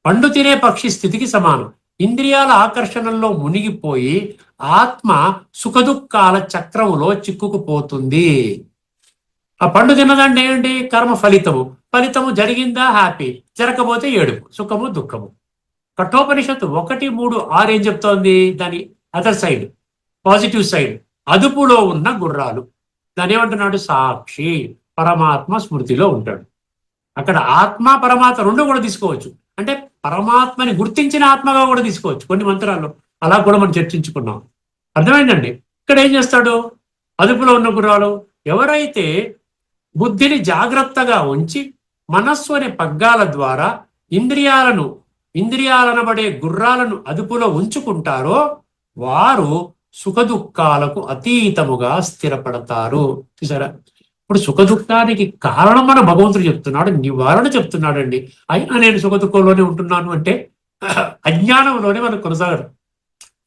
పండు తినే పక్షి స్థితికి సమానం. ఇంద్రియాల ఆకర్షణల్లో మునిగిపోయి ఆత్మ సుఖదుఖాల చక్రములో చిక్కుకుపోతుంది. ఆ పండు తిన్నదంటే ఏంటి? కర్మ ఫలితము జరిగిందా హ్యాపీ, జరగకపోతే ఏడుపు, సుఖము దుఃఖము. కఠోపనిషత్తు 1, 3, 6 ఏం చెప్తోంది? దాని అదర్ సైడ్, పాజిటివ్ సైడ్, అదుపులో ఉన్న గుర్రాలు. దాని ఏమంటున్నాడు? సాక్షి, పరమాత్మ స్మృతిలో ఉంటాడు. అక్కడ ఆత్మ పరమాత్మ 2 కూడా తీసుకోవచ్చు. అంటే పరమాత్మని గుర్తించిన ఆత్మగా కూడా తీసుకోవచ్చు కొన్ని మంత్రాల్లో. అలా కూడా మనం చర్చించుకున్నాం. అర్థమైందండి? ఇక్కడ ఏం చేస్తాడు? అదుపులో ఉన్న గుర్రాలు ఎవరైతే బుద్ధిని జాగ్రత్తగా ఉంచి మనస్సు అనే పగ్గాల ద్వారా ఇంద్రియాలనబడే గుర్రాలను అదుపులో ఉంచుకుంటారో వారు సుఖదుఖాలకు అతీతముగా స్థిరపడతారు. చూసారా? ఇప్పుడు సుఖదుఖానికి కారణం మన భగవంతుడు చెప్తున్నాడు, నివారణ చెప్తున్నాడండి. అయినా నేను సుఖదుఖంలోనే ఉంటున్నాను అంటే అజ్ఞానంలోనే మనం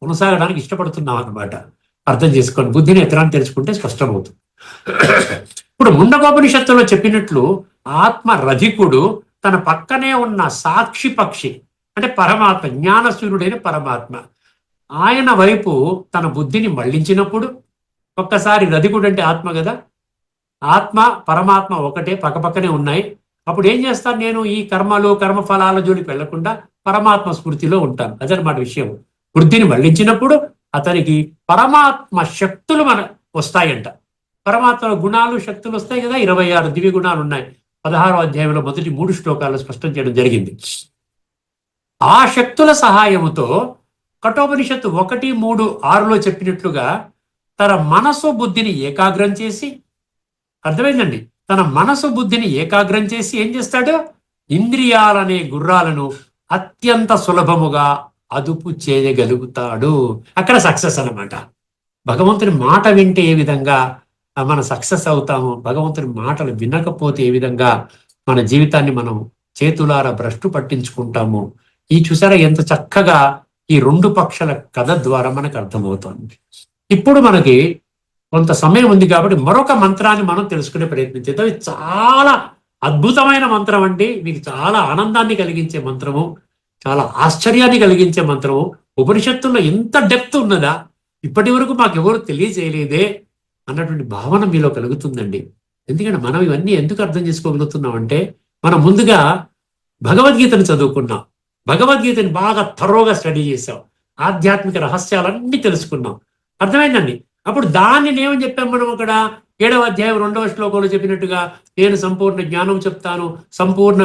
కొనసాగడానికి ఇష్టపడుతున్నాం అన్నమాట. అర్థం చేసుకోండి. బుద్ధి నేత్రాన్ని తెలుసుకుంటే స్పష్టమవుతుంది. ఇప్పుడు ముండకోపనిషత్తులో చెప్పినట్లు ఆత్మ రధికుడు తన పక్కనే ఉన్న సాక్షి పక్షి అంటే పరమాత్మ, జ్ఞానసూర్యుడైన పరమాత్మ, ఆయన వైపు తన బుద్ధిని మళ్లించినప్పుడు, ఒక్కసారి రధికుడు అంటే ఆత్మ కదా, ఆత్మ పరమాత్మ ఒకటే, పక్కపక్కనే ఉన్నాయి. అప్పుడు ఏం చేస్తాను? నేను ఈ కర్మఫలాల జోలికి వెళ్లకుండా పరమాత్మ స్మృతిలో ఉంటాను. అదనమాట విషయం. బుద్ధిని మళ్లించినప్పుడు అతనికి పరమాత్మ శక్తులు వస్తాయంట. పరమాత్మ గుణాలు, శక్తులు వస్తాయి కదా. 26 దివ్య గుణాలు ఉన్నాయి. 16వ అధ్యాయంలో మొదటి 3 శ్లోకాలు స్పష్టం చేయడం జరిగింది. ఆ శక్తుల సహాయముతో కఠోపనిషత్తు 1, 3, 6లో చెప్పినట్లుగా తన మనసు బుద్ధిని ఏకాగ్రం చేసి, అర్థమైందండి, తన మనసు బుద్ధిని ఏకాగ్రం చేసి ఏం చేస్తాడు? ఇంద్రియాలనే గుర్రాలను అత్యంత సులభముగా అదుపు చేయగలుగుతాడు. అక్కడ సక్సెస్ అన్నమాట. భగవంతుని మాట వింటే ఏ విధంగా మన సక్సెస్ అవుతాము, భగవంతుని మాటలు వినకపోతే ఏ విధంగా మన జీవితాన్ని మనం చేతులారా భ్రష్టు పట్టించుకుంటాము. ఈ చూసారా ఎంత చక్కగా ఈ రెండు పక్షాల కథ ద్వారా మనకు అర్థమవుతుంది. ఇప్పుడు మనకి కొంత సమయం ఉంది కాబట్టి మరొక మంత్రాన్ని మనం తెలుసుకునే ప్రయత్నం చేద్దాం. ఇది చాలా అద్భుతమైన మంత్రం అండి. మీకు చాలా ఆనందాన్ని కలిగించే మంత్రము, చాలా ఆశ్చర్యాన్ని కలిగించే మంత్రము. ఉపనిషత్తుల్లో ఎంత డెప్త్ ఉన్నదా, ఇప్పటి వరకు మాకు ఎవరు తెలియజేయలేదే అన్నటువంటి భావన మీలో కలుగుతుందండి. ఎందుకంటే మనం ఇవన్నీ ఎందుకు అర్థం చేసుకోగలుగుతున్నాం అంటే, మనం ముందుగా భగవద్గీతను చదువుకున్నాం, భగవద్గీతని బాగా థరోగా స్టడీ చేసాం, ఆధ్యాత్మిక రహస్యాలన్నీ తెలుసుకున్నాం, అర్థమైందండి. అప్పుడు దాన్ని ఏమని చెప్పాం మనం అక్కడ 7వ అధ్యాయం 2వ శ్లోకంలో చెప్పినట్టుగా, నేను సంపూర్ణ జ్ఞానం చెప్తాను. సంపూర్ణ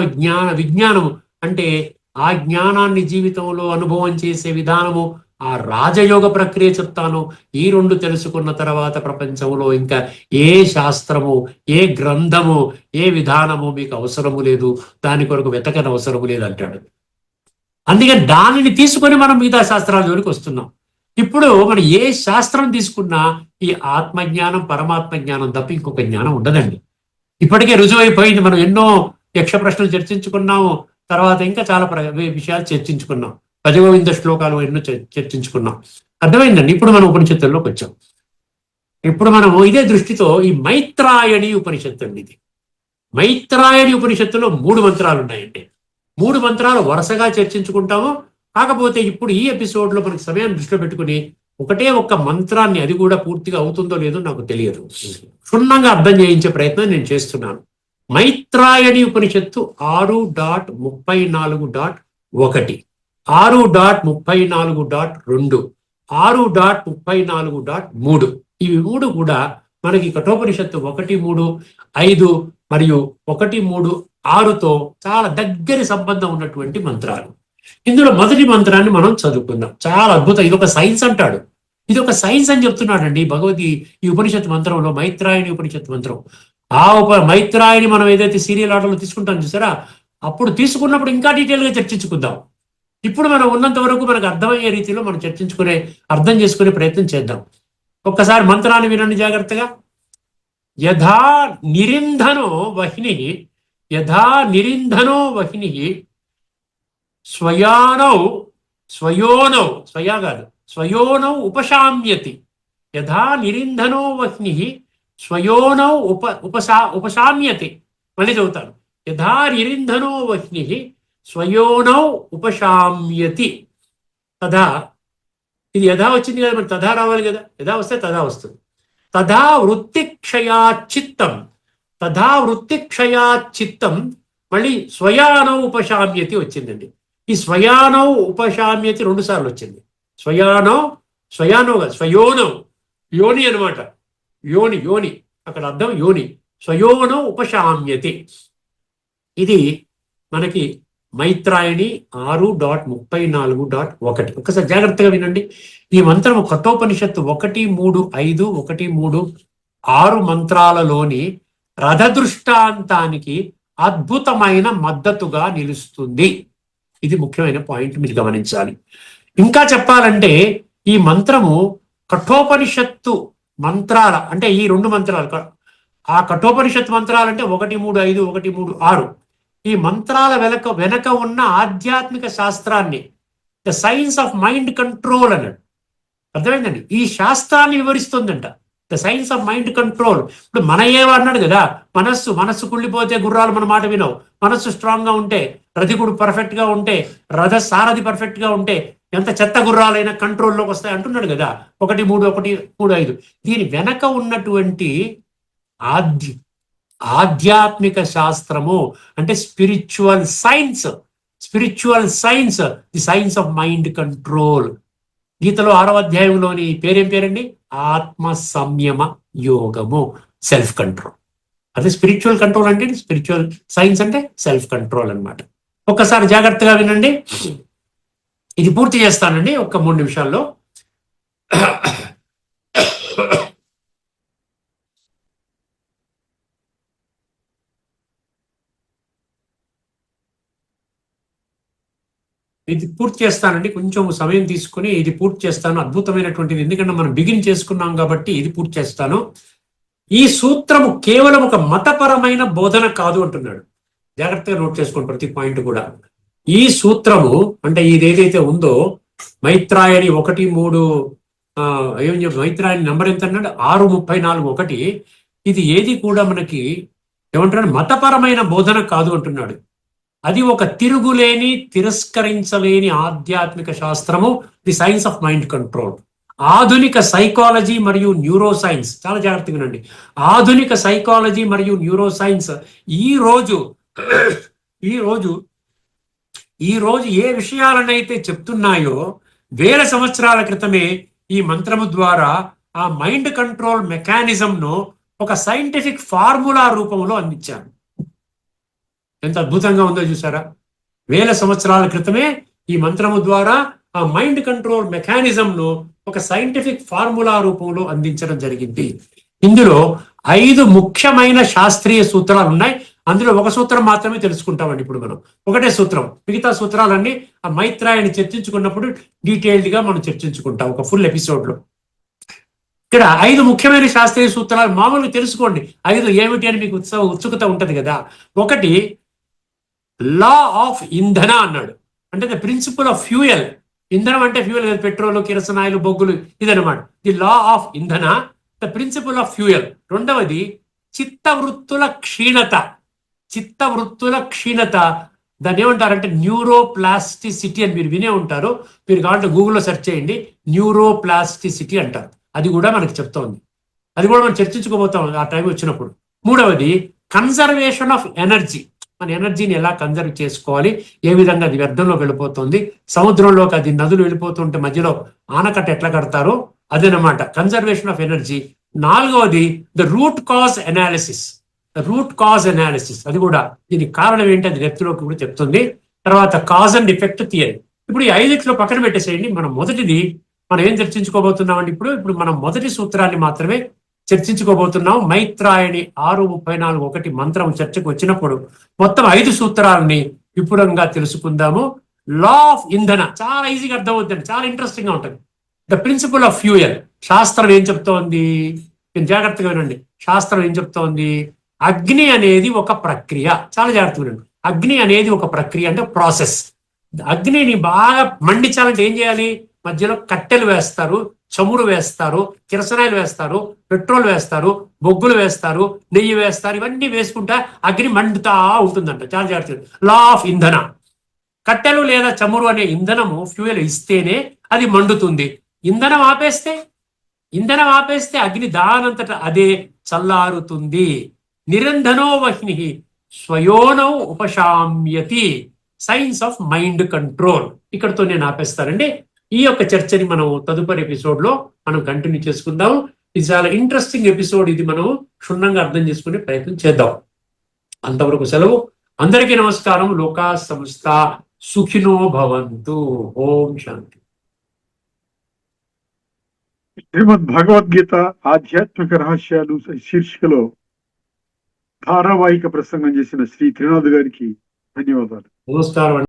విజ్ఞానము అంటే ఆ జ్ఞానాన్ని జీవితంలో అనుభవం చేసే విధానము, ఆ రాజయోగ ప్రక్రియ చెప్తాను. ఈ రెండు తెలుసుకున్న తర్వాత ప్రపంచంలో ఇంకా ఏ శాస్త్రము, ఏ గ్రంథము, ఏ విధానము మీకు అవసరము లేదు, దాని కొరకు వెతకని అవసరము లేదు అంటాడు. అందుకని దానిని తీసుకొని మనం మిగతా శాస్త్రాల జోలికి వస్తున్నాం. ఇప్పుడు మనం ఏ శాస్త్రం తీసుకున్నా ఈ ఆత్మజ్ఞానం, పరమాత్మ జ్ఞానం తప్ప ఇంకొక జ్ఞానం ఉండదండి. ఇప్పటికే రుజువైపోయింది. మనం ఎన్నో యక్ష ప్రశ్నలు చర్చించుకున్నాము, తర్వాత ఇంకా చాలా విషయాలు చర్చించుకున్నాం, భజగోవింద శ్లోకాలు ఎన్నో చర్చించుకున్నాం, అర్థమైందండి. ఇప్పుడు మనం ఉపనిషత్తుల్లోకి వచ్చాం. ఇప్పుడు మనం ఇదే దృష్టితో ఈ మైత్రాయణి ఉపనిషత్తు అండి, ఇది మైత్రాయణి ఉపనిషత్తులో 3 మంత్రాలు ఉన్నాయండి. 3 మంత్రాలు వరుసగా చర్చించుకుంటాము. కాకపోతే ఇప్పుడు ఈ ఎపిసోడ్లో మనకి సమయాన్ని దృష్టిలో పెట్టుకుని ఒకటే ఒక్క మంత్రాన్ని, అది కూడా పూర్తిగా అవుతుందో లేదో నాకు తెలియదు, క్షుణ్ణంగా అర్థం చేయించే ప్రయత్నం నేను చేస్తున్నాను. మైత్రాయణి ఉపనిషత్తు 6.34.1, 6.34.2, 6.34.3, ఇవి 3 కూడా మనకి కఠోపనిషత్తు 1, 3, 5 మరియు 1, 3, 6తో చాలా దగ్గరి సంబంధం ఉన్నటువంటి మంత్రాలు. ఇందులో మొదటి మంత్రాన్ని మనం చదువుకుందాం. చాలా అద్భుతం. ఇది ఒక సైన్స్ అంటాడు, ఇది ఒక సైన్స్ అని చెప్తున్నాడండి ఈ ఉపనిషత్తు మంత్రంలో, మైత్రాయణి ఉపనిషత్తు మంత్రం. మైత్రాయణి మనం ఏదైతే సీరియల్ ఆటలో తీసుకుంటాం చూసారా, అప్పుడు తీసుకున్నప్పుడు ఇంకా డీటెయిల్గా చర్చించుకుందాం. ఇప్పుడు మనం ఉన్నంత వరకు మనకు అర్థమయ్యే రీతిలో మనం అర్థం చేసుకునే ప్రయత్నం చేద్దాం. ఒక్కసారి మంత్రాన్ని వినండి జాగ్రత్తగా. యథా నిరింధనో వహ్ని, యథా నిరింధనో వహ్ని స్వయోనౌ ఉపశామ్యతి, యథా నిరింధనో వహ్ని స్వయోనౌ ఉపశామ్యతి. మళ్ళీ చదువుతాను. యథా నిరింధనో వహ్ని స్వయోనౌ ఉపశామ్యతి. తథా, ఇది యథా వచ్చింది కదా, మరి తథా రావాలి కదా, యథా వస్తే తథా వస్తుంది. తథా వృత్తిక్షయాచిత్తం, మళ్ళీ స్వయానౌ ఉపశామ్యతి వచ్చిందండి. ఈ స్వయానౌ ఉపశామ్యతి 2 సార్లు వచ్చింది. స్వయానౌ స్వయోనౌ, యోని అనమాట, యోని అక్కడ అర్థం యోని. స్వయోనౌ ఉపశామ్యతి. ఇది మనకి మైత్రాయణి 6.34.1. ఒకసారి జాగ్రత్తగా వినండి. ఈ మంత్రం కఠోపనిషత్తు 1, 3, 5, 1, 3, 6 మంత్రాలలోని రథ దృష్టాంతానికి అద్భుతమైన మద్దతుగా నిలుస్తుంది. ఇది ముఖ్యమైన పాయింట్, మీరు గమనించాలి. ఇంకా చెప్పాలంటే ఈ మంత్రము కఠోపనిషత్తు మంత్రాల, అంటే ఈ 2 మంత్రాలు, ఆ కఠోపనిషత్తు మంత్రాలు అంటే 1, 3, 5, 1, 3, 6, ఈ మంత్రాల వెనక ఉన్న ఆధ్యాత్మిక శాస్త్రాన్ని, the science of mind control అన్నాడు, అర్థమైందండి. ఈ శాస్త్రాన్ని వివరిస్తుందంట, the science of mind control. ఇప్పుడు మన అన్నాడు కదా, మనస్సు కుళ్ళిపోతే గుర్రాలు మన మాట వినవు, మనస్సు స్ట్రాంగ్ గా ఉంటే, రథికుడు పర్ఫెక్ట్ గా ఉంటే, రథ సారథి పర్ఫెక్ట్ గా ఉంటే ఎంత చెత్త గుర్రాలైనా కంట్రోల్లోకి వస్తాయి అంటున్నాడు కదా. 1, 3, 5. దీని వెనక ఉన్నటువంటి ఆధ్యాత్మిక శాస్త్రము అంటే spiritual science, the science of mind control. గీతలో 6వ అధ్యాయంలోని పేరేం పేరండి? ఆత్మ సంయమ యోగము, సెల్ఫ్ కంట్రోల్. అదే స్పిరిచువల్ కంట్రోల్ అంటే, స్పిరిచువల్ సైన్స్ అంటే సెల్ఫ్ కంట్రోల్ అన్నమాట. ఒక్కసారి జాగ్రత్తగా వినండి. ఇది పూర్తి చేస్తానండి 1 3 నిమిషాల్లో. ఇది పూర్తి చేస్తానండి, కొంచెం సమయం తీసుకుని ఇది పూర్తి చేస్తాను. అద్భుతమైనటువంటిది, ఎందుకంటే మనం బిగిన్ చేసుకున్నాం కాబట్టి ఇది పూర్తి చేస్తాను. ఈ సూత్రము కేవలం ఒక మతపరమైన బోధన కాదు అంటున్నాడు. జాగ్రత్తగా నోట్ చేసుకోండి ప్రతి పాయింట్ కూడా. ఈ సూత్రము అంటే ఇది ఏదైతే ఉందో మైత్రాయని 1:3 ఏం చెప్పి మైత్రాయని నంబర్ ఎంత అన్నాడు 6:34 ఇది ఏది కూడా మనకి ఏమంటాడు మతపరమైన బోధన కాదు అంటున్నాడు. అది ఒక తిరుగులేని తిరస్కరించలేని ఆధ్యాత్మిక శాస్త్రము, the science of mind control. ఆధునిక సైకాలజీ మరియు న్యూరో సైన్స్, చాలా జాగ్రత్తగా ఉండండి, ఆధునిక సైకాలజీ మరియు న్యూరో సైన్స్ ఈ రోజు ఏ విషయాలనైతే చెప్తున్నాయో వేల సంవత్సరాల క్రితమే ఈ మంత్రము ద్వారా ఆ మైండ్ కంట్రోల్ మెకానిజంను ఒక సైంటిఫిక్ ఫార్ములా రూపంలో అందించాను. ఎంత అద్భుతంగా ఉందో చూసారా? వేల సంవత్సరాల క్రితమే ఈ మంత్రము ద్వారా ఆ మైండ్ కంట్రోల్ మెకానిజంను ఒక సైంటిఫిక్ ఫార్ములా రూపంలో అందించడం జరిగింది. ఇందులో 5 ముఖ్యమైన శాస్త్రీయ సూత్రాలు ఉన్నాయి. అందులో ఒక సూత్రం మాత్రమే తెలుసుకుంటామండి ఇప్పుడు మనం. ఒకటే సూత్రం, మిగతా సూత్రాలన్నీ ఆ మైత్రాయని చర్చించుకున్నప్పుడు డీటెయిల్డ్ గా మనం చర్చించుకుంటాం ఒక ఫుల్ ఎపిసోడ్ లో. ఇక్కడ 5 ముఖ్యమైన శాస్త్రీయ సూత్రాలు మామూలుగా తెలుసుకోండి. 5 ఏమిటి అని మీకు ఉత్సుకత ఉంటది కదా. ఒకటి, లా ఆఫ్ ఇంధన అన్నాడు, అంటే ద ప్రిన్సిపల్ ఆఫ్ ఫ్యూయల్. ఇంధనం అంటే ఫ్యూయల్, పెట్రోల్, కిరసనాయిలు, బొగ్గులు, ఇదనమాట. ది లా ఆఫ్ ఇంధన, ద ప్రిన్సిపల్ ఆఫ్ ఫ్యూయల్. రెండవది చిత్తవృత్తుల క్షీణత. దాన్ని ఏమంటారంటే న్యూరోప్లాస్టిసిటీ అని మీరు వినే ఉంటారు. మీరు కావాలంటే గూగుల్లో సెర్చ్ చేయండి, న్యూరోప్లాస్టిసిటీ అంటారు. అది కూడా మనకి చెప్తోంది, అది కూడా మనం చర్చించుకోబోతాం ఆ టైం వచ్చినప్పుడు. మూడవది కన్జర్వేషన్ ఆఫ్ ఎనర్జీ. మన ఎనర్జీని ఎలా కన్జర్వ్ చేసుకోవాలి, ఏ విధంగా అది వ్యర్థంలోకి వెళ్ళిపోతుంది, సముద్రంలోకి అది నదులు వెళ్ళిపోతుంటే మధ్యలో ఆనకట్ట ఎట్లా కడతారో అదేనమాట కన్జర్వేషన్ ఆఫ్ ఎనర్జీ. నాలుగవది ద రూట్ కాజ్ అనాలిసిస్. అది కూడా దీనికి కారణం ఏంటి అది డెప్త్లోకి కూడా చెప్తుంది. తర్వాత కాజ్ అండ్ ఎఫెక్ట్ థియరీ. ఇప్పుడు ఈ 5 పక్కన పెట్టేసేయండి. మనం ఏం చర్చించుకోబోతున్నామండి ఇప్పుడు మనం మొదటి సూత్రాన్ని మాత్రమే చర్చించుకోబోతున్నాం. మైత్రాయని 6:34 మంత్రం చర్చకు వచ్చినప్పుడు మొత్తం 5 సూత్రాలని విపులంగా తెలుసుకుందాము. లా ఆఫ్ ఇంధన చాలా ఈజీగా అర్థమవుతుంది, చాలా ఇంట్రెస్టింగ్ గా ఉంటుంది. The principle of fuel. శాస్త్రం ఏం చెప్తోంది, నేను జాగ్రత్తగా వినండి. శాస్త్రం ఏం చెప్తోంది, అగ్ని అనేది ఒక ప్రక్రియ. చాలా జాగ్రత్తగా వినండి. అగ్ని అనేది ఒక ప్రక్రియ అంటే ప్రాసెస్. అగ్నిని బాగా మండించాలంటే ఏం చేయాలి, మధ్యలో కట్టెలు వేస్తారు, చమురు వేస్తారు, కిరసనాయిలు వేస్తారు, పెట్రోల్ వేస్తారు, బొగ్గులు వేస్తారు, నెయ్యి వేస్తారు. ఇవన్నీ వేసుకుంటా అగ్ని మండుతా ఉంటుందంట. చాలా జాగ్రత్త. లా ఆఫ్ ఇంధన. కట్టెలు లేదా చమురు అనే ఇంధనము ఫ్యూయల్ ఇస్తేనే అది మండుతుంది. ఇంధనం ఆపేస్తే అగ్ని దానంతట అదే చల్లారుతుంది. నిరంధనో వహ్ని స్వయోనౌ ఉపశామ్యతి. Science of mind control. ఇక్కడతో నేను ఆపేస్తానండి. ఈ యొక్క చర్చని మనం తదుపరి ఎపిసోడ్ లో మనం కంటిన్యూ చేసుకుందాం. ఇది చాలా ఇంట్రెస్టింగ్ ఎపిసోడ్. ఇది మనం క్షుణ్ణంగా అర్థం చేసుకునే ప్రయత్నం చేద్దాం. అంతవరకు సెలవు. అందరికీ నమస్కారం. లోకా సమస్త సుఖినో భవంతు. ఓం శాంతి. శ్రీమద్ భగవద్గీత ఆధ్యాత్మిక రహస్యాలు శీర్షికలో ధారావాహిక ప్రసంగం చేసిన శ్రీ త్రినాథ్ గారికి ధన్యవాదాలు. నమస్కారం.